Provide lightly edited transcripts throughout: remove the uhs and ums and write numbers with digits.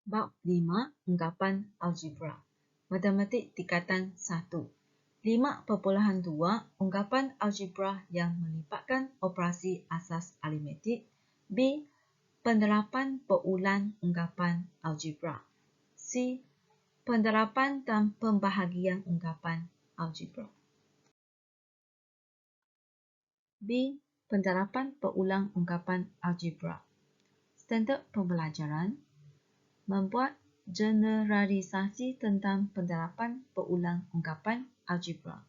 Bab 5. Ungkapan algebra. Matematik tingkatan 1. 5.2. Ungkapan algebra yang melibatkan operasi asas aritmetik. B. Penerapan peulang ungkapan algebra. C. Penerapan dan pembahagian ungkapan algebra. B. Penerapan peulang ungkapan algebra. Standard pembelajaran. Membuat generalisasi tentang penerapan peulang ungkapan algebra.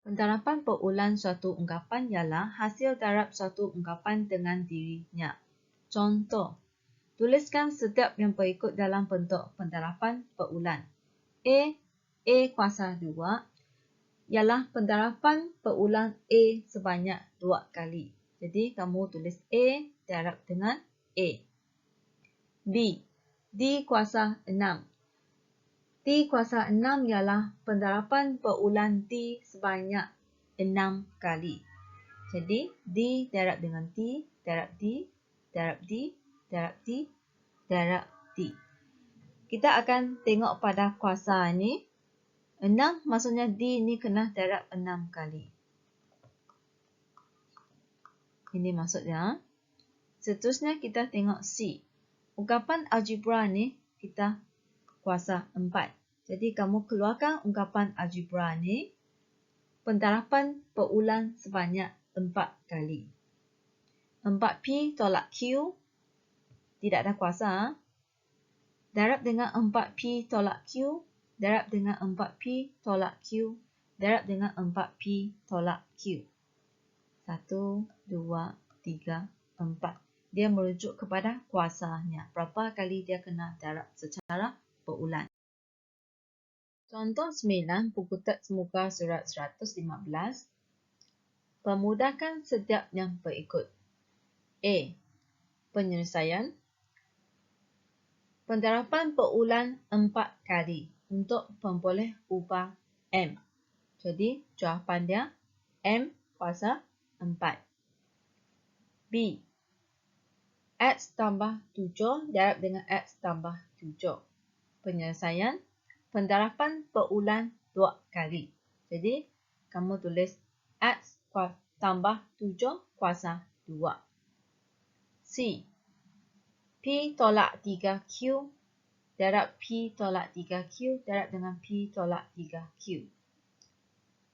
Penerapan peulang suatu ungkapan ialah hasil darab suatu ungkapan dengan dirinya. Contoh, tuliskan setiap yang berikut dalam bentuk penerapan peulang. A kuasa 2 ialah penerapan peulang A sebanyak 2 kali. Jadi, kamu tulis A darab dengan A. B. D kuasa 6. D kuasa 6 ialah penerapan peulang D sebanyak 6 kali. Jadi, D darab dengan D, darab D, darab D, darab D, darab D. Kita akan tengok pada kuasa ni. 6 maksudnya D ni kena darab 6 kali. Ini maksudnya. Seterusnya kita tengok C. Ungkapan algebra ni kita kuasa 4. Jadi kamu keluarkan ungkapan algebra ni. Penerapan peulang sebanyak 4 kali. 4P tolak Q. Tidak ada kuasa. Darab dengan 4P tolak Q. Darab dengan 4P tolak Q. Darab dengan 4P tolak Q. 1, 2, 3, 4. Dia merujuk kepada kuasanya. Berapa kali dia kena darab secara peulang. Contoh 9, buku teks muka surat 115. Pemudahkan setiap yang berikut. A. Penyelesaian. Penerapan peulang 4 kali untuk memperoleh upah M. Jadi, jawapan dia M kuasa 4. B. X tambah 7 darab dengan X tambah 7. Penyelesaian. Penerapan peulang 2 kali. Jadi, kamu tulis X tambah 7 kuasa 2. C. P tolak 3Q darab P tolak 3Q darab dengan P tolak 3Q.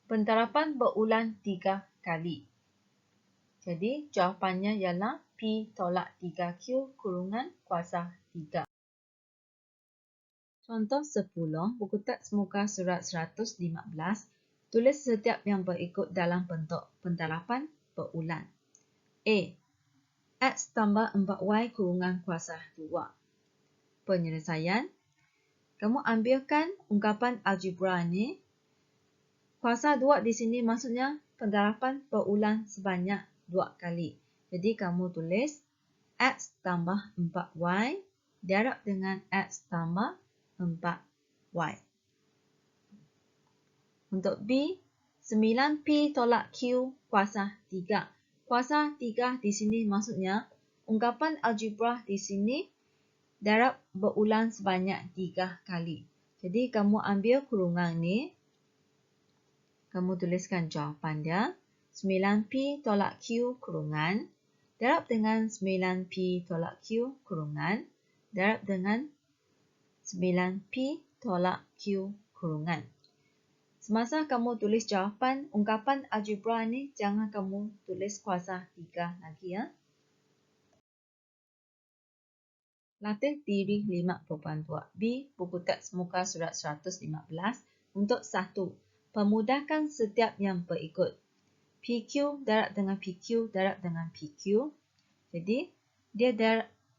Penerapan berulang 3 kali. Jadi, jawapannya ialah P tolak 3Q kurungan kuasa 3. Contoh 10, buku teks muka surat 115. Tulis setiap yang berikut dalam bentuk penerapan berulang. A. X tambah 4Y kurungan kuasa 2. Penyelesaian. Kamu ambilkan ungkapan algebra ni. Kuasa 2 di sini maksudnya penerapan berulang sebanyak 2 kali. Jadi kamu tulis X tambah 4Y darab dengan X tambah 4Y. Untuk B, 9P tolak Q kuasa 3. Kuasa 3 di sini maksudnya ungkapan algebra di sini darab berulang sebanyak 3 kali. Jadi kamu ambil kurungan ni. Kamu tuliskan jawapan dia. 9P tolak Q kurungan. Darab dengan 9P tolak Q kurungan. Darab dengan 9P tolak Q kurungan. Semasa kamu tulis jawapan ungkapan algebra ni, jangan kamu tulis kuasa 3 lagi ya. Latih diri 5.2. B. Buku teks muka surat 115. Untuk 1. Pemudahkan setiap yang berikut. PQ darab dengan PQ darab dengan PQ. Jadi, dia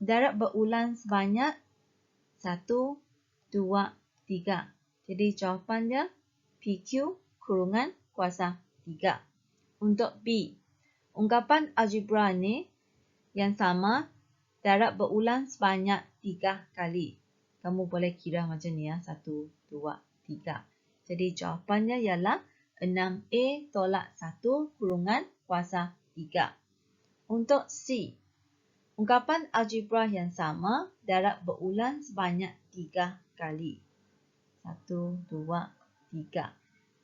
darab berulang sebanyak 1, 2, 3. Jadi, jawapannya PQ kurungan kuasa 3. Untuk B. Ungkapan algebra ni yang sama darab berulang sebanyak 3 kali. Kamu boleh kira macam ni ya. 1, 2, 3. Jadi jawapannya ialah 6A tolak 1 kurungan kuasa 3. Untuk C. ungkapan algebra yang sama darab berulang sebanyak 3 kali. 1, 2, 3.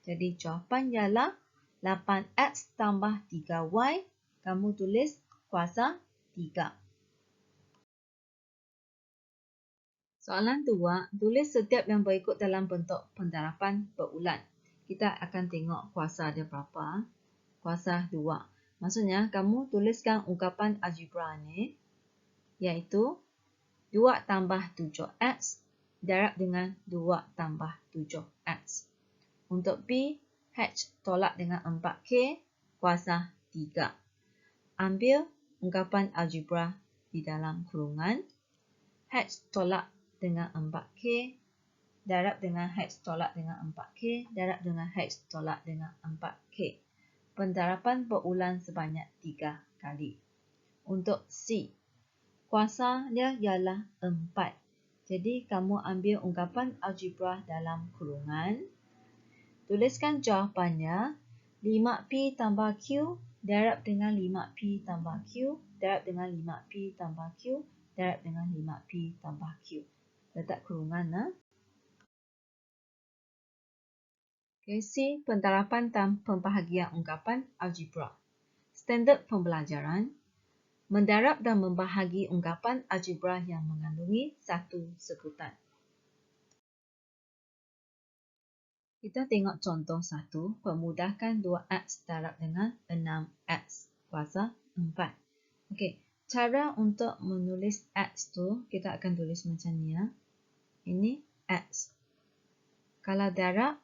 Jadi jawapan ialah 8x tambah 3y. Kamu tulis kuasa 3. Soalan 2, tulis setiap yang berikut dalam bentuk pendarapan berulang. Kita akan tengok kuasa dia berapa. Kuasa 2. Maksudnya, kamu tuliskan ungkapan algebra ni, iaitu 2 tambah 7x darab dengan 2 tambah 7x. Untuk B, H tolak dengan 4K, kuasa 3. Ambil ungkapan algebra di dalam kurungan. H tolak dengan 4K, darab dengan H tolak dengan 4K, darab dengan H tolak dengan 4K. Pendarapan berulang sebanyak 3 kali. Untuk C, kuasa dia ialah 4. Jadi, kamu ambil ungkapan algebra dalam kurungan. Tuliskan jawapannya 5P tambah Q darab dengan 5P tambah Q darab dengan 5P tambah Q darab dengan 5P tambah Q. Letak kurungan. C. Pendarapan dan pembahagian ungkapan algebra. Standard pembelajaran. Mendarab dan membahagi ungkapan algebra yang mengandungi satu sebutan. Kita tengok contoh 1. Pemudahkan 2x darab dengan 6x kuasa 4. Okey, cara untuk menulis x tu, kita akan tulis macam ni ya. Ini x. Kalau darab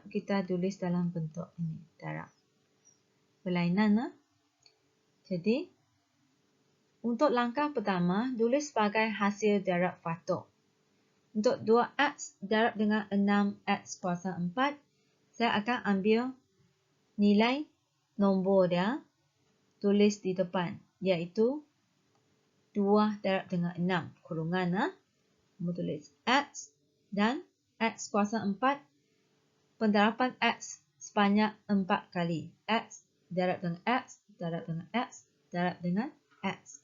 kita tulis dalam bentuk ini, darab. Berlainan. Jadi, untuk langkah pertama, tulis sebagai hasil darab fatuk. Untuk 2x darab dengan 6x kuasa 4, saya akan ambil nilai nombor dia, tulis di depan, iaitu 2 darab dengan 6, kurungan. Kamu tulis x dan x kuasa 4, pendarapan x sebanyak 4 kali. X darab dengan x, darab dengan x, darab dengan x.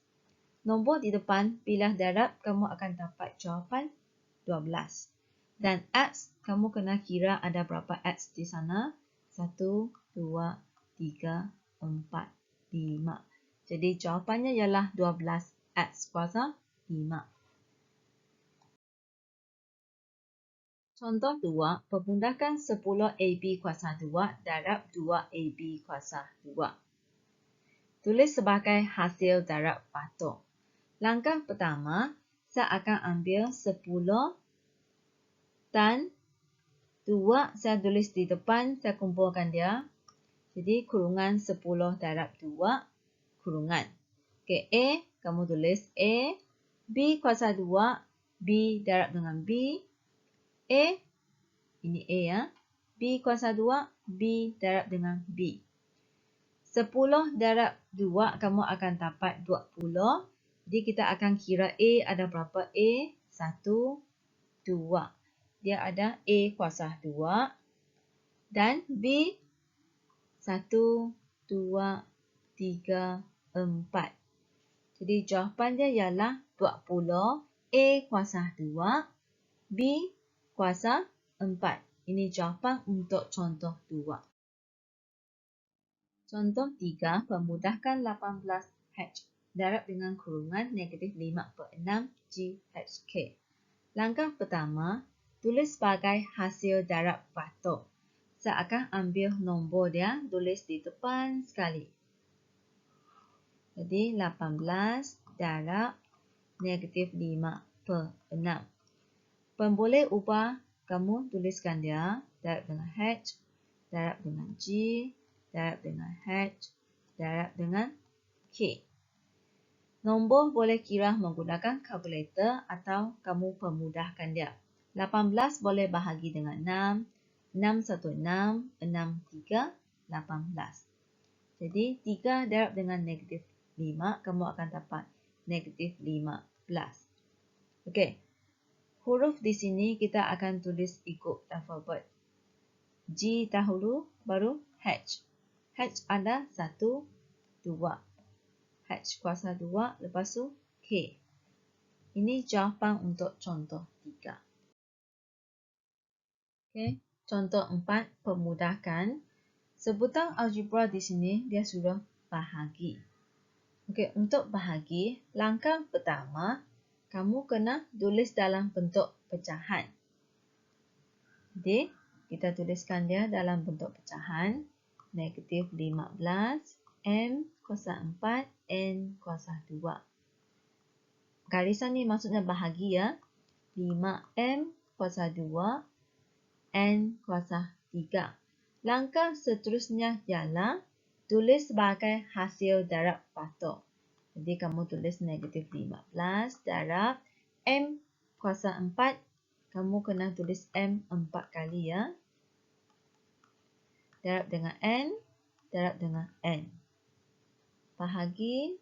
Nombor di depan, bila darab, kamu akan dapat jawapan 12. Dan x, kamu kena kira ada berapa x di sana. 1, 2, 3, 4, 5. Jadi jawapannya ialah 12x kuasa 5. Contoh 2, pemudahkan 10AB kuasa 2 darab 2AB kuasa 2. Tulis sebagai hasil darab fatuk. Langkah pertama, saya akan ambil 10 dan 2, saya tulis di depan, saya kumpulkan dia. Jadi kurungan 10 darab 2, kurungan. Okey, A, kamu tulis A. B kuasa 2, B darab dengan B. A, ini A ya. B kuasa 2, B darab dengan B. 10 darab 2, kamu akan dapat 20. Jadi kita akan kira A ada berapa A? 1, 2. Dia ada A kuasa 2. Dan B 1, 2, 3, 4. Jadi jawapan dia ialah 20. A kuasa 2, B kuasa 4. Ini jawapan untuk contoh 2. Contoh 3, pemudahkan 18H darab dengan kurungan negatif 5/6 GHK. Langkah pertama, tulis sebagai hasil darab fatuk. Saya akan ambil nombor dia, tulis di depan sekali. Jadi 18 darab negatif 5/6. Pemboleh ubah, kamu tuliskan dia, darab dengan H, darab dengan G, darab dengan H, darab dengan K. Nombor boleh kira menggunakan kalkulator atau kamu pemudahkan dia. 18 boleh bahagi dengan 6, 6 1 6, 6 3, 18. Jadi 3 darab dengan negatif 5, kamu akan dapat negatif 15. Okey. Huruf di sini kita akan tulis ikut alfabet. G dahulu, baru H. H ada 1, 2. H kuasa 2, lepas tu K. Ini jawapan untuk contoh 3. Okay. Contoh 4, pemudahkan. Sebutan algebra di sini dia sudah bahagi. Okay. Untuk bahagi, langkah pertama, kamu kena tulis dalam bentuk pecahan. Jadi, kita tuliskan dia dalam bentuk pecahan. Negatif 15, M kuasa 4, N kuasa 2. Garisan ni maksudnya bahagi ya. 5M kuasa 2, N kuasa 3. Langkah seterusnya ialah tulis sebagai hasil darab patut. Jadi, kamu tulis negatif 15 darab M kuasa 4. Kamu kena tulis M 4 kali ya. Darab dengan N, darab dengan N. Bahagi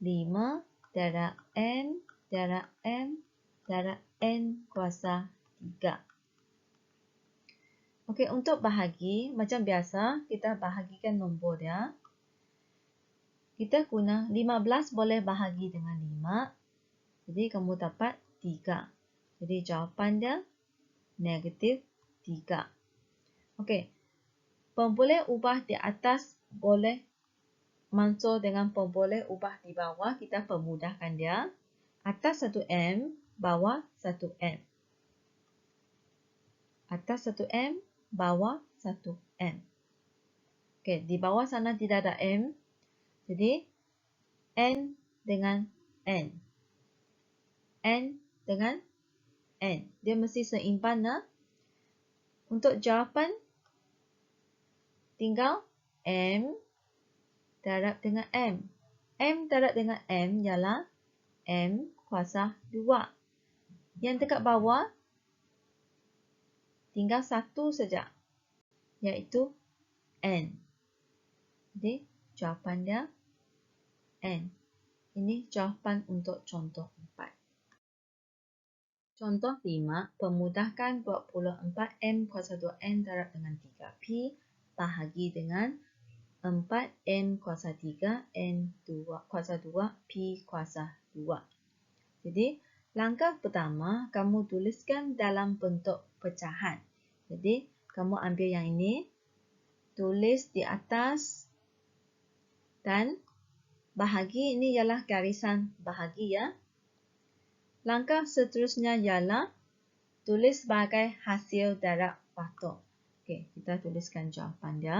5 darab N, darab M, darab N kuasa 3. Okey, untuk bahagi, macam biasa, kita bahagikan nombor dia. Kita guna 15 boleh bahagi dengan 5. Jadi, kamu dapat 3. Jadi, jawapan dia negatif 3. Okey, pemboleh ubah di atas boleh mansur dengan pemboleh ubah di bawah. Kita permudahkan dia. Atas 1M, bawah 1M. Atas 1M, bawah 1M. Okey, di bawah sana tidak ada M. Jadi, N dengan N. N dengan N. Dia mesti seimbang. Untuk jawapan, tinggal M darab dengan M. M darab dengan M ialah M kuasa 2. Yang dekat bawah, tinggal satu saja, iaitu N. Jadi, jawapan dia N. Ini jawapan untuk contoh 4. Contoh 5, pemudahkan 24M kuasa 2N darab dengan 3P bahagi dengan 4N kuasa 3, N kuasa 2, P kuasa 2. Jadi, langkah pertama, kamu tuliskan dalam bentuk pecahan. Jadi, kamu ambil yang ini, tulis di atas, dan bahagi ini ialah garisan bahagi ya. Langkah seterusnya ialah tulis sebagai hasil darab patut. Okey, kita tuliskan jawapan dia.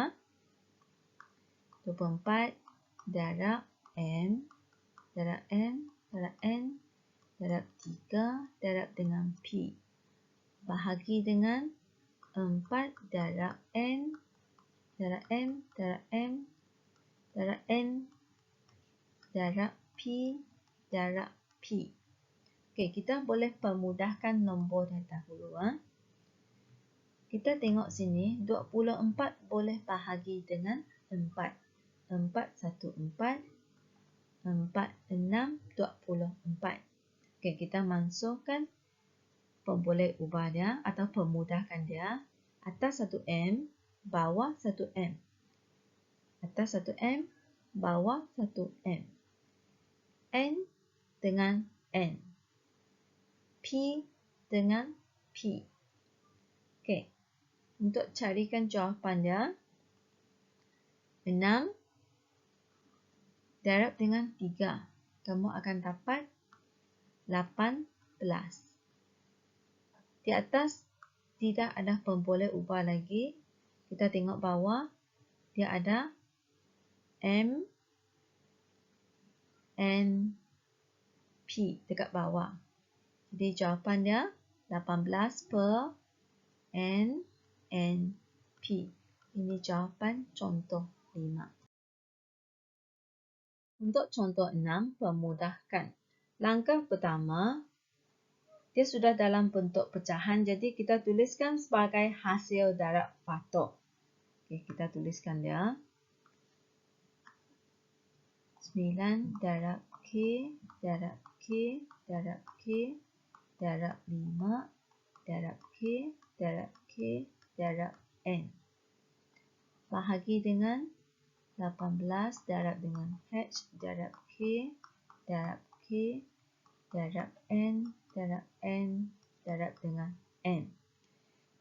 24 darab M, darab M, darab N, darab 3, darab dengan P. Bahagi dengan 4 darab N, darab M, darab M, darab N, darab P, darab P. Okey, kita boleh permudahkan nombor dah dahulu. Kita tengok sini, 24 boleh bahagi dengan 4. 4, 1, 4. 4, 6, 24. Okey, kita masukkan pemboleh ubah dia atau permudahkan dia. Atas 1M, bawah 1M. Atas 1M, bawah 1M. N dengan N. P dengan P. Okey, untuk carikan jawapan dia, 6 darab dengan 3. Kamu akan dapat 18. Di atas tidak ada pemboleh ubah lagi. Kita tengok bawah, dia ada M, N, P dekat bawah. Jadi jawapan dia 18 per N, P. Ini jawapan contoh 5. Untuk contoh 6, pemudahkan. Langkah pertama, dia sudah dalam bentuk pecahan, jadi kita tuliskan sebagai hasil darab patut. Okey, kita tuliskan dia. 9 darab K, darab K, darab K, darab 5, darab K, darab K, darab N. Bahagi dengan 18 darab dengan H darab K darab K darab N darab N darab dengan N.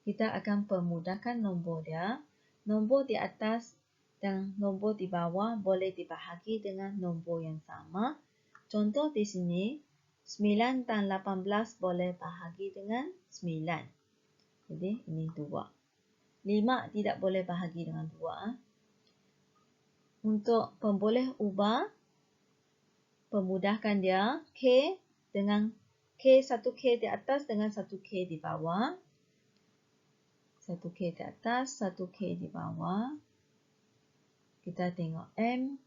Kita akan permudahkan nombor dia. Nombor di atas dan nombor di bawah boleh dibahagi dengan nombor yang sama. Contoh di sini, 9 dan 18 boleh bahagi dengan 9. Jadi, ini 2. 5 tidak boleh bahagi dengan 2. Untuk pemboleh ubah, permudahkan dia K dengan K, 1K di atas dengan 1K di bawah. 1K di atas, 1K di bawah. Kita tengok M,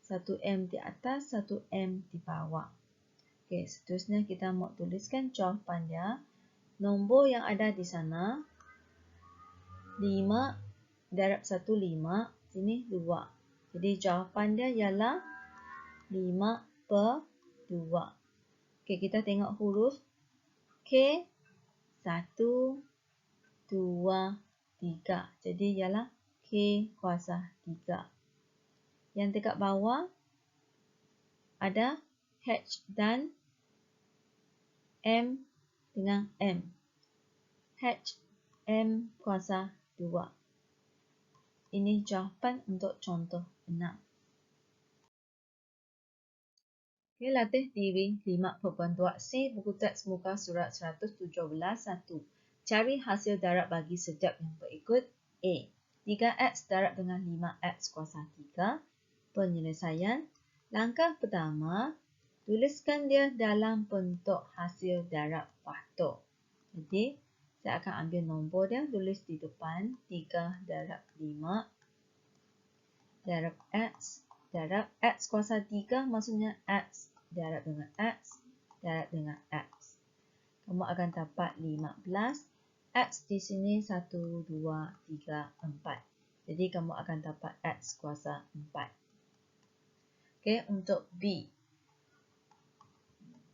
1M di atas, 1M di bawah. Okey, seterusnya kita mau tuliskan jawapan dia. Nombor yang ada di sana, 5 darab 1, 5. Sini 2. Jadi jawapan dia ialah 5/2. Okey, kita tengok huruf K, 1, 2, 3. Jadi ialah K kuasa 3. Yang dekat bawah ada H dan M dengan M. H, M kuasa 2. Ini jawapan untuk contoh 6. Okey, latih diri 5.2C buku teks muka surat 117-1. Cari hasil darab bagi setiap yang berikut. A. 3X darab dengan 5X kuasa 3. Penyelesaian. Langkah pertama, tuliskan dia dalam bentuk hasil darab faktor. Jadi, saya akan ambil nombor dia, tulis di depan 3 darab 5 darab X darab X kuasa 3, maksudnya X darab dengan X darab dengan X. Kamu akan dapat 15. X di sini 1, 2, 3, 4. Jadi, kamu akan dapat X kuasa 4. Okey, untuk B.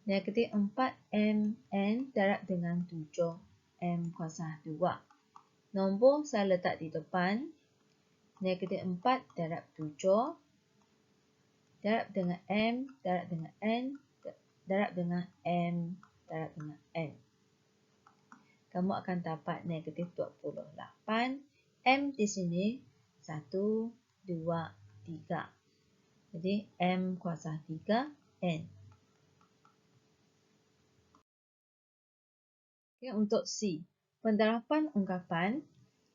Negatif 4MN darab dengan 7M kuasa 2. Nombor saya letak di depan. Negatif 4 darab 7. Darab dengan M, darab dengan N, darab dengan M, darab dengan N. Kamu akan dapat negatif 28. M di sini 1, 2, 3. Jadi, M kuasa 3, N. Okay, untuk C. Penerapan ungkapan.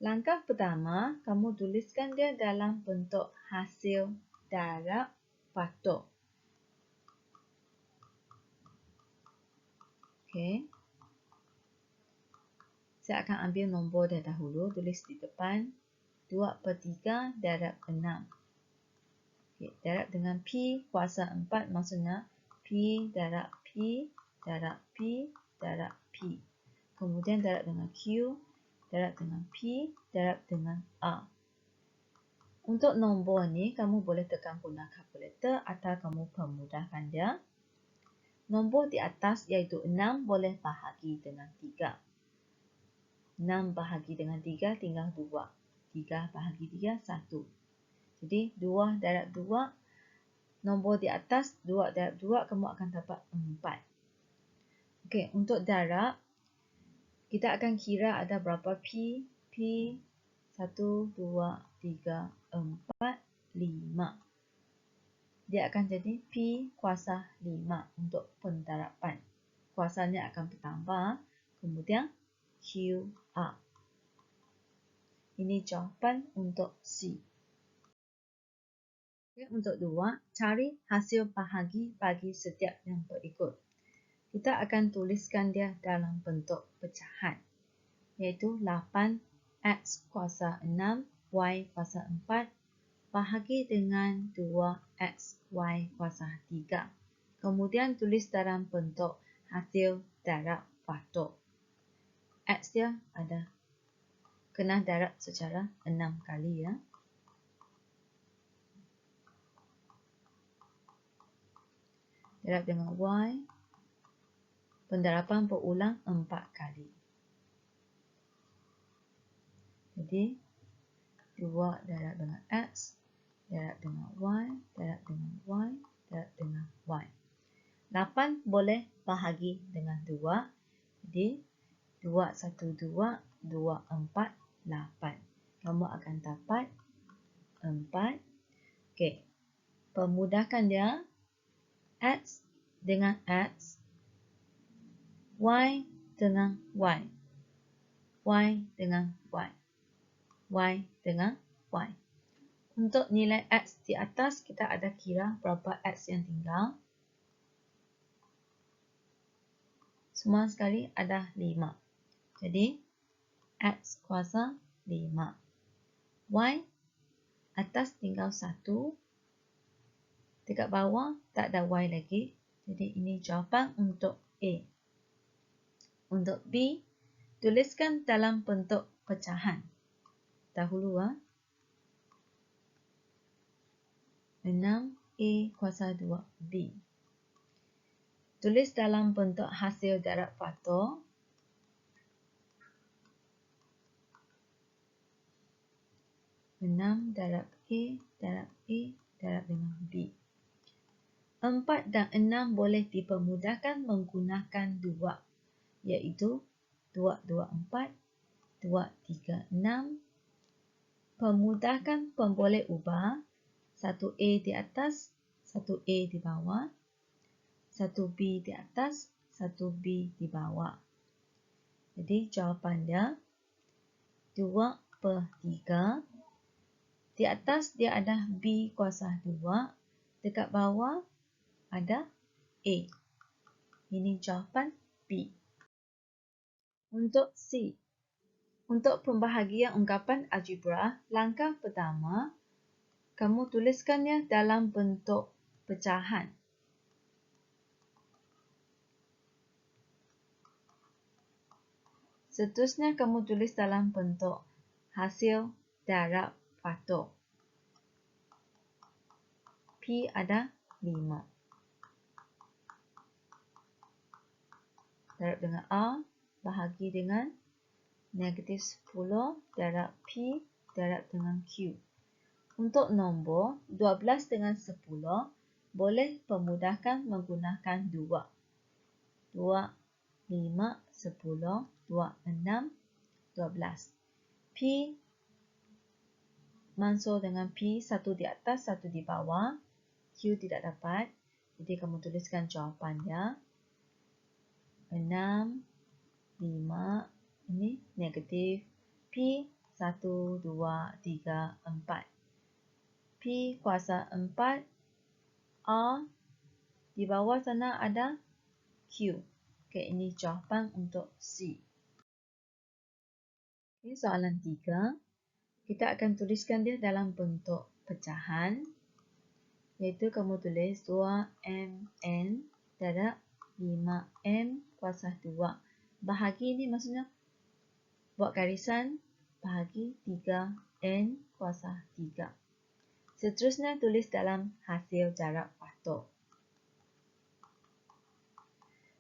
Langkah pertama, kamu tuliskan dia dalam bentuk hasil darab faktor. Okay. Saya akan ambil nombor dia dahulu, tulis di depan. 2/3 darab 6. Okay. Darab dengan P kuasa 4, maksudnya P darab P darab P darab P. Kemudian darab dengan Q, darab dengan P, darab dengan A. Untuk nombor ni, kamu boleh tekan guna kalkulator atau kamu permudahkan dia. Nombor di atas iaitu 6 boleh bahagi dengan 3. 6 bahagi dengan 3 tinggal 2. 3 bahagi 3, 1. Jadi 2 darab 2. Nombor di atas 2 darab 2, kamu akan dapat 4. Okey, untuk darab, kita akan kira ada berapa P. P 1, 2, 3, 4, 5. Dia akan jadi P kuasa 5 untuk pendarapan. Kuasanya akan bertambah. Kemudian Q, A. Ini jawapan untuk C. Okay, untuk 2, cari hasil bahagi bagi setiap yang berikut. Kita akan tuliskan dia dalam bentuk pecahan. Iaitu 8X kuasa 6, Y kuasa 4, bahagi dengan 2X, Y kuasa 3. Kemudian tulis dalam bentuk hasil darab faktor. X dia ada kena darab secara 6 kali ya. Darab dengan Y. Pendarapan berulang 4 kali. Jadi 2 darab dengan X darab dengan Y, darab dengan Y, darab dengan Y. 8 boleh bahagi dengan 2. Jadi, 2, 1, 2, 2, 4, 8. Kamu akan dapat 4. Okey. Pemudahkan dia. X dengan X. Y dengan Y. Y dengan Y. Y dengan Y. Untuk nilai X di atas, kita ada kira berapa X yang tinggal. Semua sekali ada 5. Jadi, X kuasa 5. Y, atas tinggal 1. Dekat bawah, tak ada Y lagi. Jadi, ini jawapan untuk A. Untuk B, tuliskan dalam bentuk pecahan. Dahulu, 6A kuasa 2B. Tulis dalam bentuk hasil darab faktor. 6 darab A darab A darab dengan B. 4 dan 6 boleh dipermudahkan menggunakan 2, iaitu 2, 2, 4, 2, 3, 6. Pemudahkan pemboleh ubah. 1A di atas, 1A di bawah. 1B di atas, 1B di bawah. Jadi jawapan dia 2/3. Di atas dia ada B kuasa 2. Dekat bawah ada A. Ini jawapan B. Untuk C. Untuk pembahagian ungkapan algebra, langkah pertama, kamu tuliskannya dalam bentuk pecahan. Seterusnya kamu tulis dalam bentuk hasil darab faktor. P ada 5. Darab dengan R, bahagi dengan negatif 10 darab P darab dengan Q. Untuk nombor 12 dengan 10, boleh pemudahkan menggunakan 2. 2, 5, 10, 2, 6, 12. P mansur dengan P, satu di atas, satu di bawah. Q tidak dapat. Jadi kamu tuliskan jawapannya. 6, 5, ini negatif. P, 1, 2, 3, 4. P kuasa 4. R, di bawah sana ada Q. Okey, ini jawapan untuk C. Okay, soalan 3. Kita akan tuliskan dia dalam bentuk pecahan. Iaitu kamu tulis 2mn darab 5m kuasa 2. Bahagi ini maksudnya buat garisan, bahagi 3n kuasa 3. Seterusnya tulis dalam hasil darab faktor.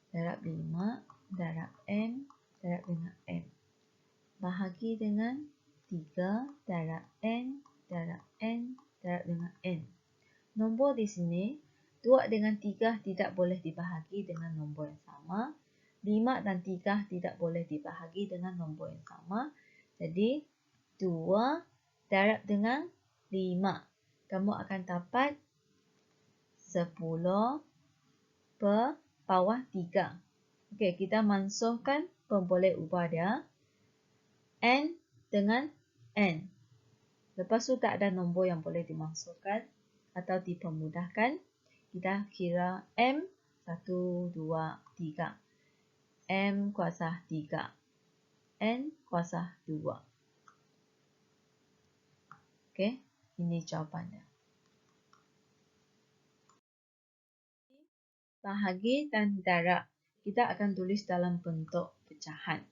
Darab 5 darab m darab dengan m. Bahagi dengan 3 darab n darab n darab dengan n. Nombor di sini, 2 dengan 3 tidak boleh dibahagi dengan nombor yang sama. 5 dan 3 tidak boleh dibahagi dengan nombor yang sama. Jadi, 2 darab dengan 5. Kamu akan dapat 10 per bawah 3. Okey, kita mansuhkan pemboleh ubah dia. N dengan N. Lepas tu tak ada nombor yang boleh dimansuhkan atau dipermudahkan. Kita kira M 1, 2, 3. M kuasa 3. N kuasa 2. Okey, ini jawapannya. Bahagi dan darab. Kita akan tulis dalam bentuk pecahan.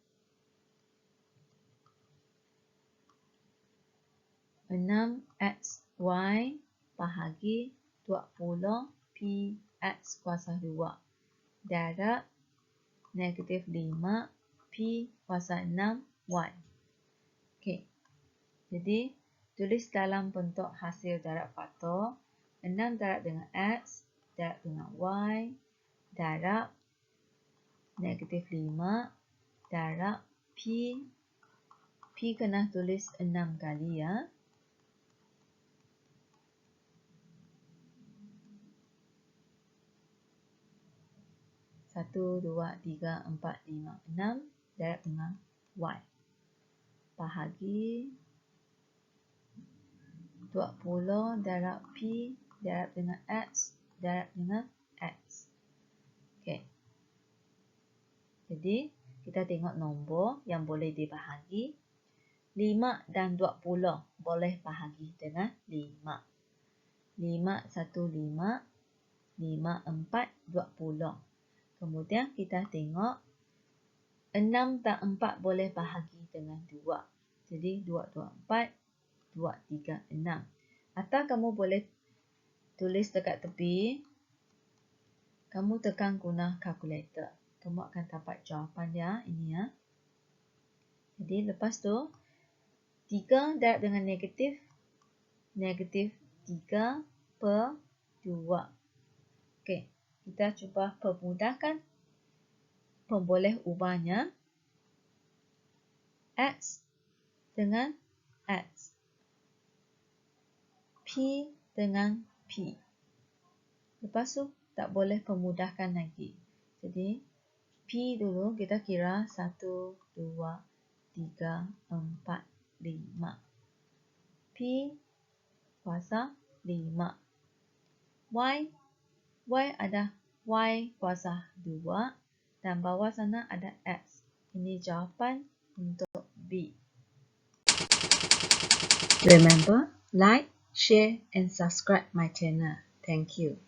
6xy bahagi 20px kuasa 2 darab negatif 5p kuasa 6y. Okey. Jadi tulis dalam bentuk hasil darab faktor 6 darab dengan X darab dengan Y darab negatif 5 darab P. P kena tulis 6 kali ya. Satu, dua, tiga, empat, lima, 6 darab dengan Y. Bahagi 20 darab P darab dengan X darab dengan X. Okey. Jadi, kita tengok nombor yang boleh dibahagi. 5 dan 20 boleh bahagi dengan 5. 5, 1, 5. 5, 4, 20. Kemudian kita tengok 6 dan 4 boleh bahagi dengan 2. Jadi 2, 2, 4, 2, 3, 6. Atau kamu boleh tulis dekat tepi. Kamu tekan guna kalkulator. Kamu akan dapat jawapan dia. Ini ya. Jadi lepas tu 3 darab dengan negatif. Negatif 3 per 2. Okey. Kita cuba permudahkan. Pemboleh ubahnya. X dengan X. P dengan P. Lepas tu tak boleh permudahkan lagi. Jadi P dulu kita kira 1, 2, 3, 4, 5. P kuasa 5. Y ada Y kuasa 2. Dan bawah sana ada X. Ini jawapan untuk B. Remember, like, share and subscribe my channel. Thank you.